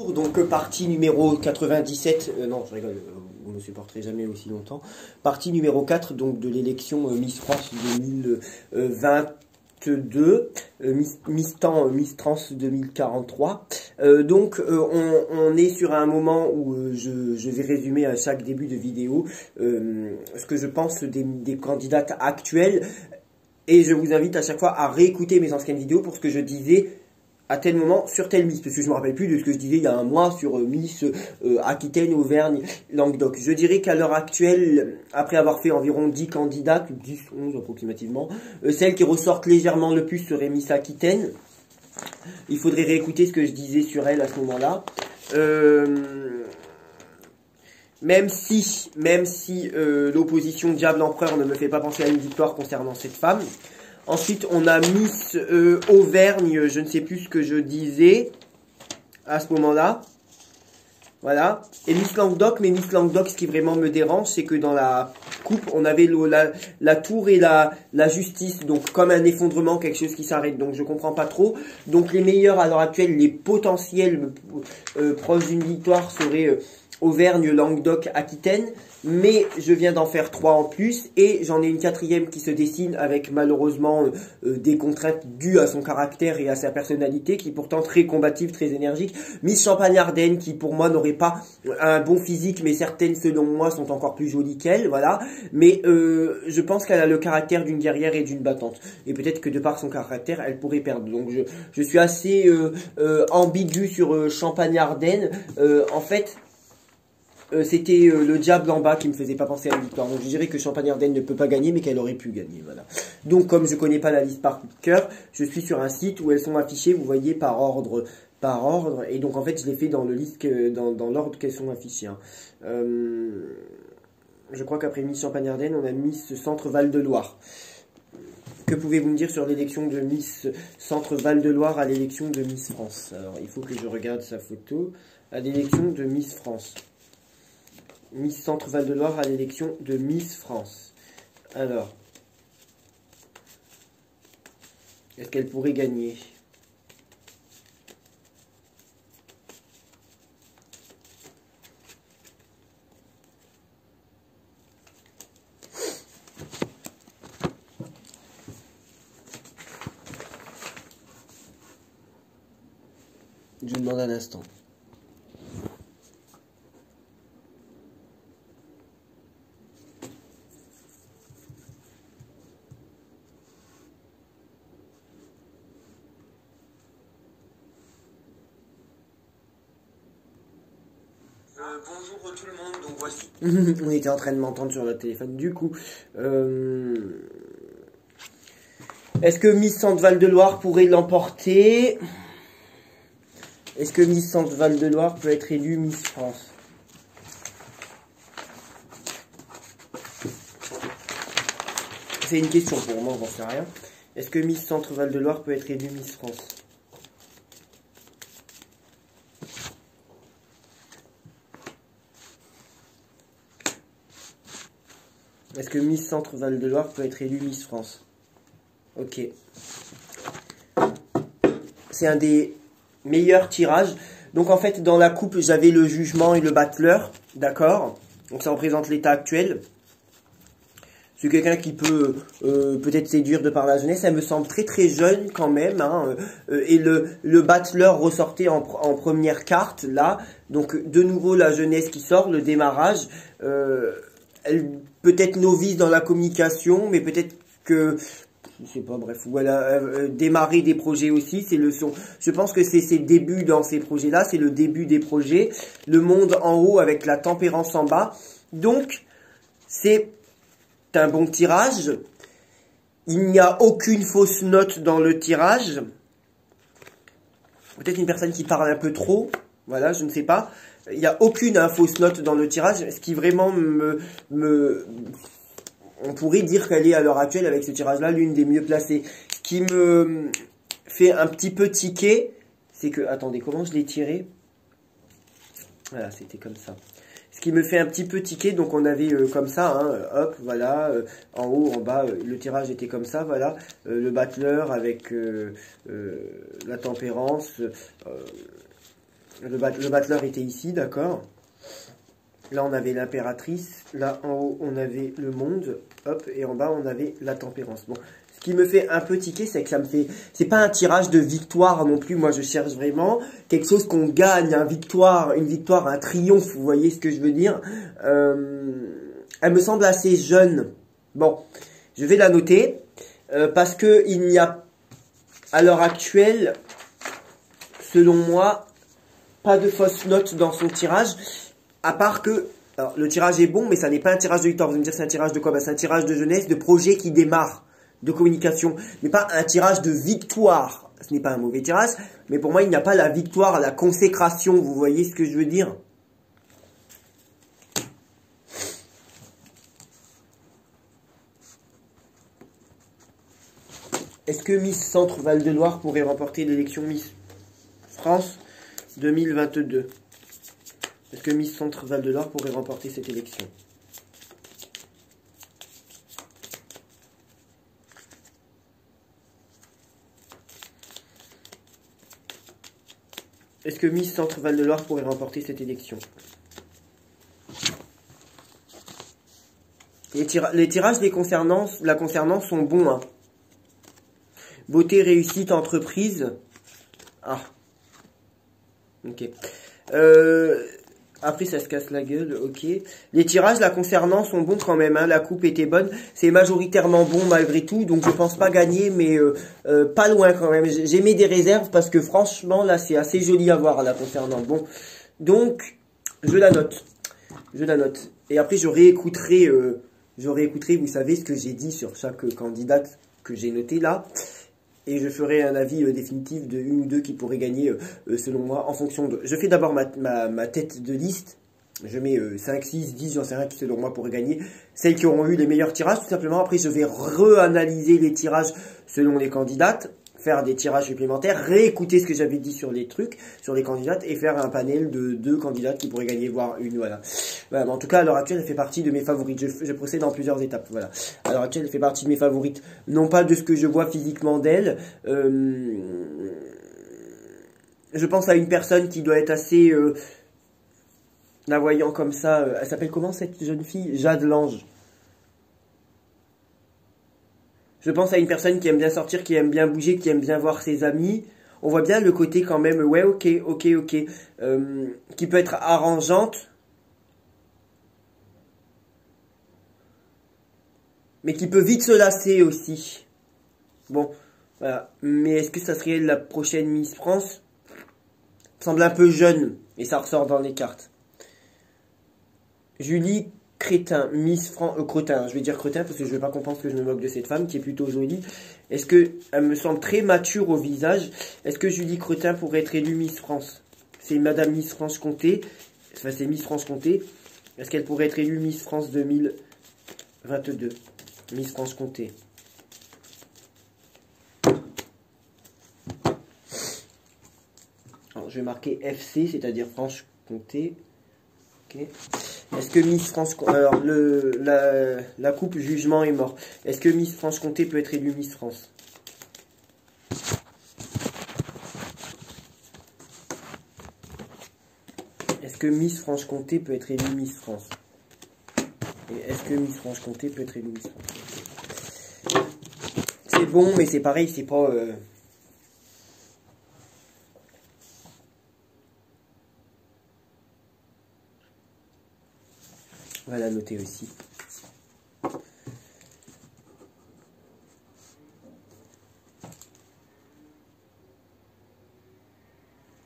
Donc partie numéro 97, non je rigole, vous ne me supporterez jamais aussi longtemps. Partie numéro 4 donc de l'élection Miss France 2022, Miss Trans 2043. On est sur un moment où je vais résumer à chaque début de vidéo ce que je pense des candidates actuelles. Et je vous invite à chaque fois à réécouter mes anciennes vidéos pour ce que je disais à tel moment sur telle Miss, parce que je me rappelle plus de ce que je disais il y a un mois sur Miss Aquitaine, Auvergne, Languedoc. Je dirais qu'à l'heure actuelle, après avoir fait environ 10 candidates, 10, 11 approximativement, celle qui ressortent légèrement le plus serait Miss Aquitaine. Il faudrait réécouter ce que je disais sur elle à ce moment-là. Même si l'opposition Diable Empereur ne me fait pas penser à une victoire concernant cette femme. Ensuite, on a Miss Auvergne, je ne sais plus ce que je disais à ce moment-là. Voilà. Et Miss Languedoc, mais Miss Languedoc, ce qui vraiment me dérange, c'est que dans la coupe, on avait la tour et la justice. Donc, comme un effondrement, quelque chose qui s'arrête. Donc, je comprends pas trop. Donc, les meilleurs à l'heure actuelle, les potentiels proches d'une victoire seraient Auvergne, Languedoc, Aquitaine. Mais je viens d'en faire 3 en plus et j'en ai une 4e qui se dessine avec malheureusement des contraintes dues à son caractère et à sa personnalité, qui est pourtant très combative, très énergique. Miss Champagne-Ardenne qui pour moi n'aurait pas un bon physique, mais certaines selon moi sont encore plus jolies qu'elle, voilà. Mais je pense qu'elle a le caractère d'une guerrière et d'une battante. Et peut-être que de par son caractère, elle pourrait perdre. Donc je suis assez ambigu sur Champagne-Ardenne. En fait, c'était le diable en bas qui me faisait pas penser à une victoire. Donc je dirais que Champagne-Ardenne ne peut pas gagner, mais qu'elle aurait pu gagner. Voilà. Donc comme je connais pas la liste par cœur, je suis sur un site où elles sont affichées, vous voyez, par ordre. Et donc en fait je les fais dans le liste dans l'ordre qu'elles sont affichées. Hein. Je crois qu'après Miss Champagne-Ardenne, on a Miss Centre Val-de-Loire. Que pouvez-vous me dire sur l'élection de Miss Centre Val-de-Loire à l'élection de Miss France? Alors il faut que je regarde sa photo. À l'élection de Miss France. Miss Centre Val-de-Loire à l'élection de Miss France. Alors, est-ce qu'elle pourrait gagner? Je demande un instant. Bonjour tout le monde, donc voici. On était en train de m'entendre sur le téléphone, du coup. Est-ce que Miss Centre Val-de-Loire pourrait l'emporter? Est-ce que Miss Centre Val-de-Loire peut être élue Miss France? C'est une question pour moi, j'en sais rien. Est-ce que Miss Centre Val-de-Loire peut être élue Miss France? Est-ce que Miss Centre Val-de-Loire peut être élue Miss France? Ok. C'est un des meilleurs tirages. Donc en fait, dans la coupe, j'avais le jugement et le battleur. D'accord? Donc ça représente l'état actuel. C'est quelqu'un qui peut peut-être séduire de par la jeunesse. Elle me semble très très jeune quand même. Hein. Et le battleur ressortait en première carte, là. Donc de nouveau la jeunesse qui sort, le démarrage. Elle peut-être novice dans la communication, mais peut-être que, je sais pas, bref, voilà, démarrer des projets aussi, c'est le son. Je pense que c'est ses débuts dans ces projets-là, c'est le début des projets. Le monde en haut avec la tempérance en bas. Donc, c'est un bon tirage. Il n'y a aucune fausse note dans le tirage. Peut-être une personne qui parle un peu trop. Voilà, je ne sais pas. Il n'y a aucune fausse note dans le tirage, ce qui vraiment on pourrait dire qu'elle est à l'heure actuelle, avec ce tirage-là, l'une des mieux placées. Ce qui me fait un petit peu tiquer, c'est que... Attendez, comment je l'ai tiré? Voilà, c'était comme ça. Ce qui me fait un petit peu tiquer, donc on avait comme ça, hein, hop, voilà, en haut, en bas, le tirage était comme ça, voilà, le battleur avec la tempérance, Le battleur était ici, d'accord. Là, on avait l'impératrice. Là, en haut, on avait le monde. Hop, et en bas, on avait la tempérance. Bon, ce qui me fait un peu tiquer, c'est que ça me fait... C'est pas un tirage de victoire non plus. Moi, je cherche vraiment quelque chose qu'on gagne, une victoire, un triomphe. Vous voyez ce que je veux dire? Elle me semble assez jeune. Bon, je vais la noter. Parce que il n'y a, à l'heure actuelle, selon moi, pas de fausse note dans son tirage. À part que, alors, le tirage est bon, mais ça n'est pas un tirage de victoire. Vous allez me dire c'est un tirage de quoi? Ben, c'est un tirage de jeunesse, de projet qui démarre, de communication. Mais pas un tirage de victoire. Ce n'est pas un mauvais tirage, mais pour moi, il n'y a pas la victoire, la consécration. Vous voyez ce que je veux dire? Est-ce que Miss Centre Val-de-Loire pourrait remporter l'élection Miss France 2022? Est-ce que Miss Centre Val-de-Loire pourrait remporter cette élection? Est-ce que Miss Centre Val-de-Loire pourrait remporter cette élection? Les tirages la concernant sont bons. Hein. Beauté, réussite, entreprise. Ah. Ok. Après, ça se casse la gueule, ok. Les tirages la concernant sont bons quand même, hein. La coupe était bonne. C'est majoritairement bon malgré tout, donc je pense pas gagner, mais pas loin quand même. J'ai mis des réserves parce que franchement, là, c'est assez joli à voir la concernant. Bon, donc, je la note. Je la note. Et après, je réécouterai, vous savez, ce que j'ai dit sur chaque candidate que j'ai noté là. Et je ferai un avis définitif de une ou deux qui pourraient gagner, selon moi, en fonction de... Je fais d'abord ma tête de liste. Je mets 5, 6, 10, j'en sais rien qui, selon moi, pourraient gagner. Celles qui auront eu les meilleurs tirages, tout simplement. Après, je vais reanalyser les tirages selon les candidates. Faire des tirages supplémentaires, réécouter ce que j'avais dit sur les trucs, sur les candidates, et faire un panel de 2 candidates qui pourraient gagner, voire une, voilà. Voilà, mais en tout cas, à l'heure actuelle, elle fait partie de mes favorites. Je procède en plusieurs étapes, voilà. À l'heure actuelle, elle fait partie de mes favorites. Non pas de ce que je vois physiquement d'elle. Je pense à une personne qui doit être assez... la voyant comme ça, elle s'appelle comment cette jeune fille? Jade Lange. Je pense à une personne qui aime bien sortir, qui aime bien bouger, qui aime bien voir ses amis. On voit bien le côté quand même, ouais, ok. Qui peut être arrangeante. Mais qui peut vite se lasser aussi. Bon, voilà. Mais est-ce que ça serait la prochaine Miss France? Ça semble un peu jeune. Et ça ressort dans les cartes. Julie Crétin, Miss France, Cretin, je vais dire Cretin parce que je veux pas qu'on pense que je me moque de cette femme qui est plutôt jolie. Est-ce que elle me semble très mature au visage? Est-ce que Julie Cretin pourrait être élue Miss France? C'est Madame Miss Franche-Comté. Enfin, c'est Miss Franche-Comté. Est-ce qu'elle pourrait être élue Miss France 2022? Miss Franche-Comté. Alors, je vais marquer FC, c'est-à-dire Franche-Comté. Ok. Est-ce que Miss Franche-Comté... Alors, la coupe jugement est mort. Est-ce que Miss Franche-Comté peut être élue Miss France? Est-ce que Miss Franche-Comté peut être élue Miss France? Et est-ce que Miss Franche-Comté peut être élue Miss France? C'est bon, mais c'est pareil, c'est pas... On va la noter aussi.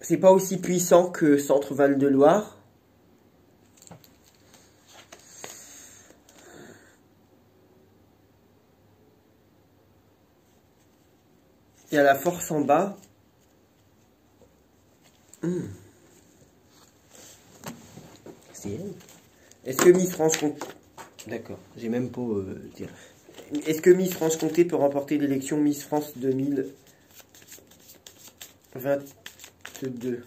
C'est pas aussi puissant que Centre Val-de-Loire. Il y a la force en bas. C'est elle. Est-ce que Miss Franche-Comté... D'accord, j'ai même pas dire. Est-ce que Miss Franche-Comté peut remporter l'élection Miss France 2022?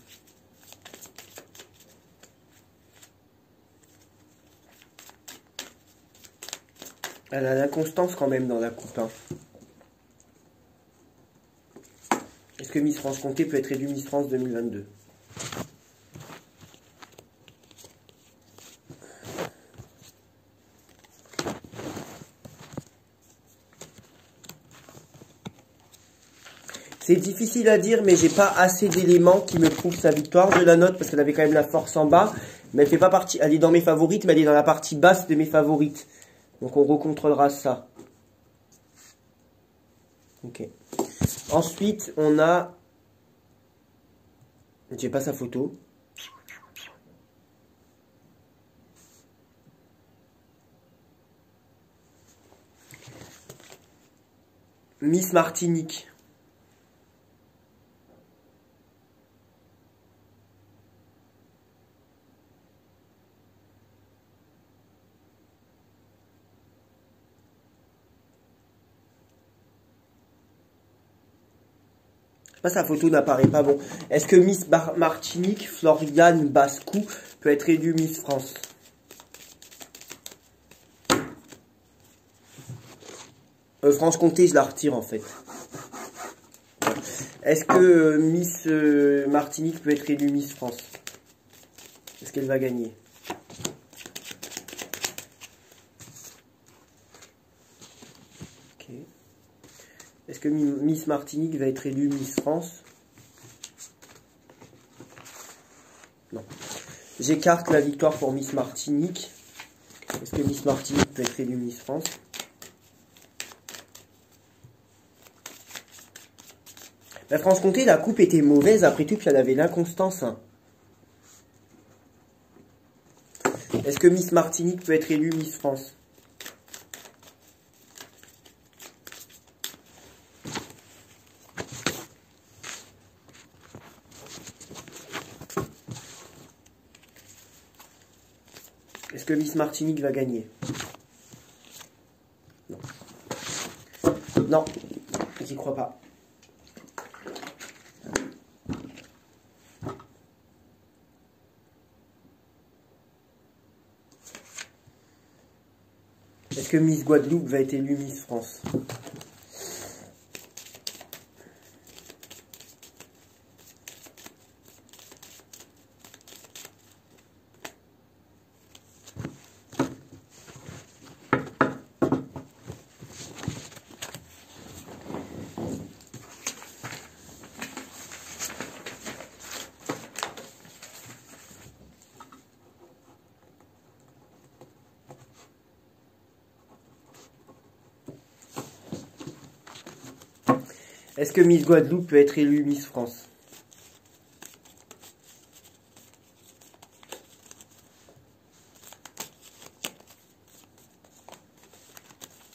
Elle a l'inconstance quand même dans la coupe. Hein. Est-ce que Miss Franche-Comté peut être élue Miss France 2022? C'est difficile à dire, mais j'ai pas assez d'éléments qui me prouvent sa victoire. Je la note parce qu'elle avait quand même la force en bas. Mais elle fait pas partie, elle est dans mes favorites, mais elle est dans la partie basse de mes favorites. Donc on recontrôlera ça. Ok. Ensuite, on a... J'ai pas sa photo. Miss Martinique. Sa photo n'apparaît pas bon. Est-ce que Miss Martinique, Floriane Bascou, peut être élue Miss France? Franche-Comté, je la retire en fait. Est-ce que Miss Martinique peut être élue Miss France? Est-ce qu'elle va gagner? Ok. Est-ce que Miss Martinique va être élue Miss France? Non. J'écarte la victoire pour Miss Martinique. Est-ce que Miss Martinique peut être élue Miss France? La Franche-Comté, la coupe était mauvaise, après tout, puis elle avait l'inconstance. Est-ce que Miss Martinique peut être élue Miss France? Est-ce que Miss Martinique va gagner? Non. Non, j'y crois pas. Est-ce que Miss Guadeloupe va être élue Miss France? Est-ce que Miss Guadeloupe peut être élue Miss France?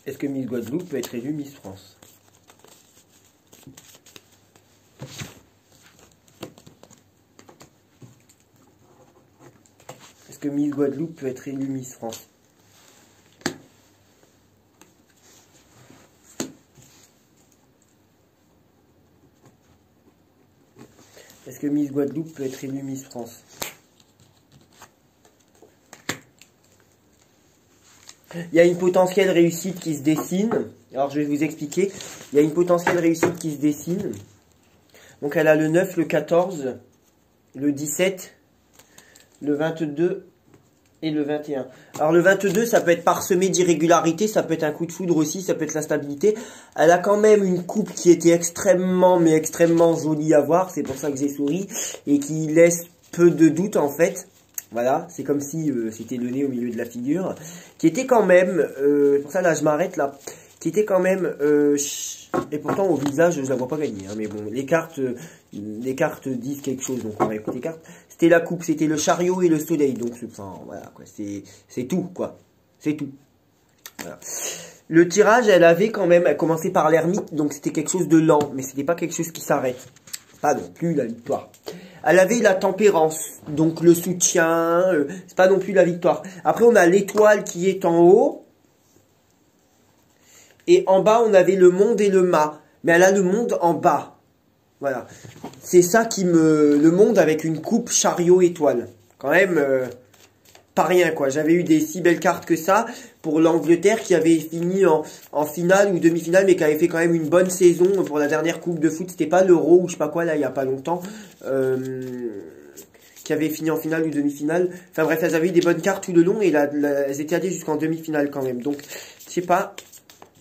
Est-ce que Miss Guadeloupe peut être élue Miss France? Est-ce que Miss Guadeloupe peut être élue Miss France? Est-ce que Miss Guadeloupe peut être élue Miss France? Il y a une potentielle réussite qui se dessine. Alors, je vais vous expliquer. Il y a une potentielle réussite qui se dessine. Donc, elle a le 9, le 14, le 17, le 22 et le 21. Alors, le 22, ça peut être parsemé d'irrégularités. Ça peut être un coup de foudre aussi. Ça peut être l'instabilité. Elle a quand même une coupe qui était extrêmement, mais extrêmement jolie à voir. C'est pour ça que j'ai souri. Et qui laisse peu de doute, en fait. Voilà, c'est comme si c'était le nez au milieu de la figure, qui était quand même, pour ça là je m'arrête là, qui était quand même, et pourtant au visage je la vois pas gagner, hein, mais bon, les cartes disent quelque chose, donc on va écouter les cartes. C'était la coupe, c'était le chariot et le soleil, donc enfin, voilà quoi, c'est tout quoi, c'est tout. Voilà. Le tirage, elle commençait par l'ermite, donc c'était quelque chose de lent, mais c'était pas quelque chose qui s'arrête. Pas non plus la victoire. Elle avait la tempérance, donc le soutien, c'est pas non plus la victoire. Après, on a l'étoile qui est en haut. Et en bas, on avait le monde et le mât. Mais elle a le monde en bas. Voilà. C'est ça qui me... Le monde avec une coupe chariot étoile. Quand même, pas rien quoi. J'avais eu des si belles cartes que ça pour l'Angleterre qui avait fini en finale ou demi-finale, mais qui avait fait quand même une bonne saison pour la dernière coupe de foot. C'était pas l'Euro ou je sais pas quoi là, il y a pas longtemps. Qui avait fini en finale ou demi-finale. Enfin bref, elles avaient eu des bonnes cartes tout le long et elles étaient allées jusqu'en demi-finale quand même. Donc, je sais pas,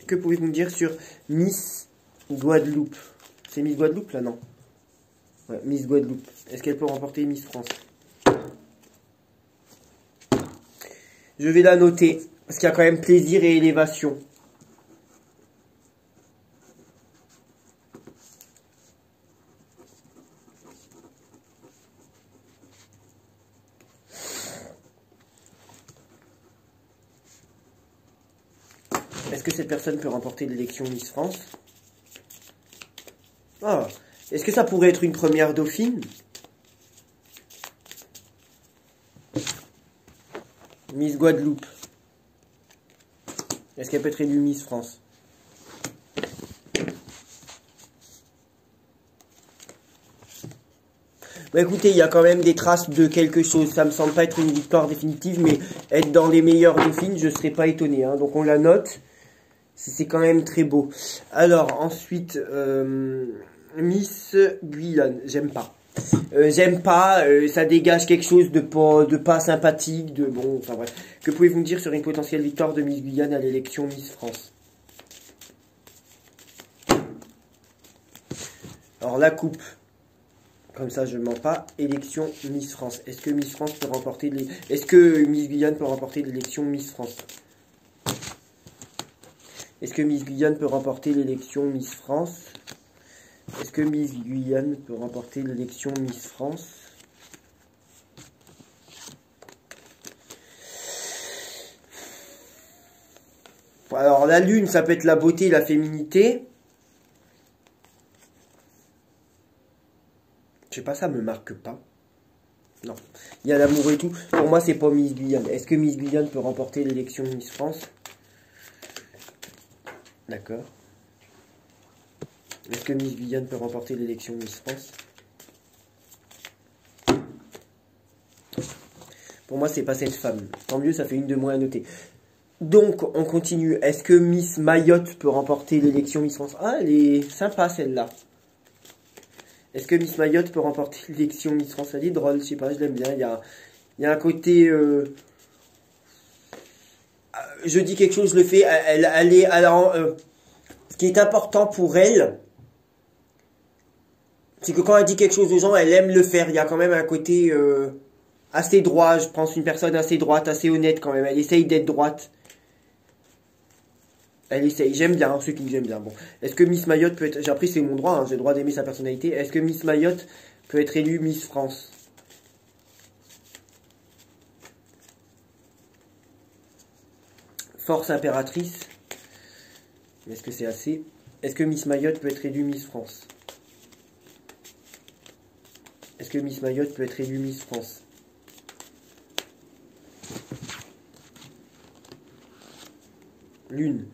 que pouvez-vous me dire sur Miss Guadeloupe? C'est Miss Guadeloupe, là, non? Ouais, Miss Guadeloupe. Est-ce qu'elle peut remporter Miss France? Je vais la noter, parce qu'il y a quand même plaisir et élévation. Est-ce que cette personne peut remporter l'élection Miss France? Ah, est-ce que ça pourrait être une première dauphine? Miss Guadeloupe. Est-ce qu'elle peut être élue Miss France? Bah écoutez, il y a quand même des traces de quelque chose. Ça me semble pas être une victoire définitive, mais être dans les meilleures dauphines, je serais pas étonné. Hein. Donc on la note. C'est quand même très beau. Alors ensuite, Miss Guyane, j'aime pas. J'aime pas, ça dégage quelque chose de pas sympathique, de bon, enfin bref. Que pouvez-vous me dire sur une potentielle victoire de Miss Guyane à l'élection Miss France? Alors la coupe, comme ça je mens pas, élection Miss France. Est-ce que Miss France peut remporter Est-ce que Miss Guyane peut remporter l'élection Miss France? Est-ce que Miss Guyane peut remporter l'élection Miss France? Est-ce que Miss Guyane peut remporter l'élection Miss France? Alors la lune, ça peut être la beauté et la féminité. Je sais pas, ça me marque pas. Non. Il y a l'amour et tout. Pour moi, c'est pas Miss Guyane. Est-ce que Miss Guyane peut remporter l'élection Miss France? D'accord. Est-ce que Miss Guyane peut remporter l'élection Miss France? Pour moi, c'est pas cette femme. Tant mieux, ça fait une de moins à noter. Donc, on continue. Est-ce que Miss Mayotte peut remporter l'élection Miss France? Ah, elle est sympa, celle-là. Est-ce que Miss Mayotte peut remporter l'élection Miss France? Elle est drôle, je sais pas, je l'aime bien. Il y a un côté... je dis quelque chose, je le fais. Ce qui est important pour elle, c'est que quand elle dit quelque chose aux gens, elle aime le faire. Il y a quand même un côté assez droit. Je pense une personne assez droite, assez honnête quand même. Elle essaye d'être droite. Elle essaye. J'aime bien, ceux qui j'aiment bien. Bon. Est-ce que Miss Mayotte peut être... J'ai appris, c'est mon droit, hein, j'ai le droit d'aimer sa personnalité. Est-ce que Miss Mayotte peut être élue Miss France? Force impératrice. Est-ce que c'est assez? Est-ce que Miss Mayotte peut être élue Miss France? Est-ce que Miss Mayotte peut être élue Miss France? Lune.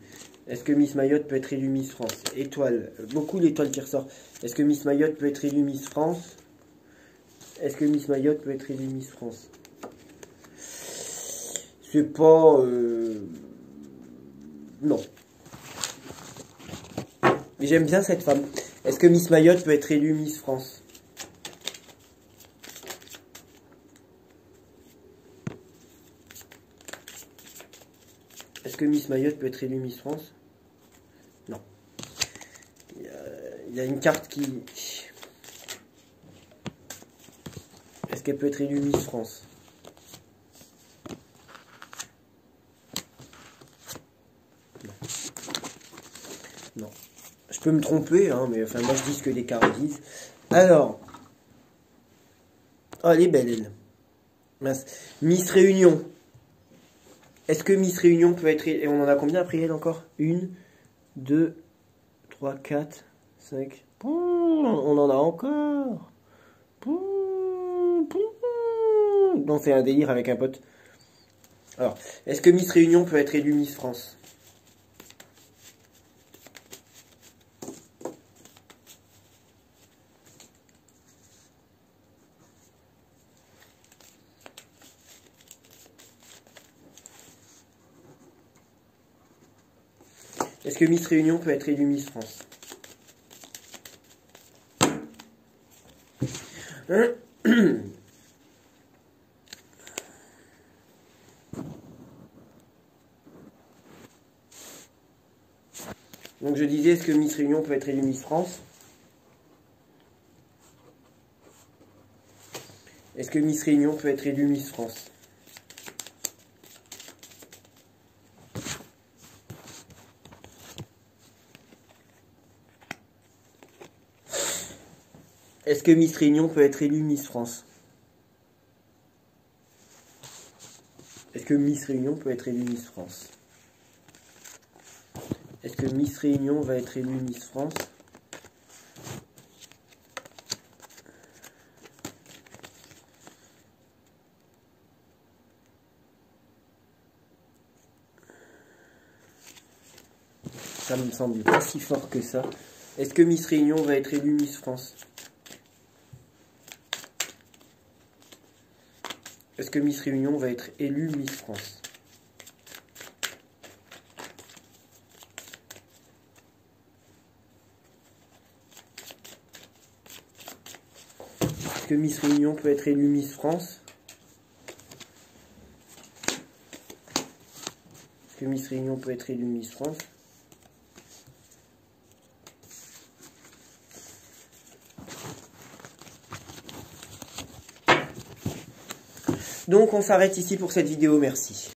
Est-ce que Miss Mayotte peut être élue Miss France? Étoile. Beaucoup l'étoile qui ressort. Est-ce que Miss Mayotte peut être élue Miss France? Est-ce que Miss Mayotte peut être élue Miss France? C'est pas... Non. Mais j'aime bien cette femme. Est-ce que Miss Mayotte peut être élue Miss France? Est-ce que Miss Mayotte peut être élue Miss France? Non. Il y a une carte qui... Est-ce qu'elle peut être élue Miss France? Non. Non. Je peux me tromper, hein, mais enfin moi je dis ce que les cartes disent. Alors. Oh, elle est belle, elle. Mince. Miss Réunion. Est-ce que Miss Réunion peut être... Et on en a combien après elle encore? 1, 2, 3, 4, 5. On en a encore. Non, c'est un délire avec un pote. Alors, est-ce que Miss Réunion peut être élue Miss France? Est-ce que Miss Réunion peut être élue Miss France? Donc je disais, est-ce que Miss Réunion peut être élue Miss France? que Miss Réunion peut être élue Miss France? Est-ce que Miss Réunion peut être élue Miss France? Est-ce que Miss Réunion peut être élue Miss France? Est-ce que Miss Réunion va être élue Miss France? Ça me semble pas si fort que ça. Est-ce que Miss Réunion va être élue Miss France? Est-ce que Miss Réunion va être élue Miss France? Est-ce que Miss Réunion peut être élue Miss France? Est-ce que Miss Réunion peut être élue Miss France? Donc on s'arrête ici pour cette vidéo, merci.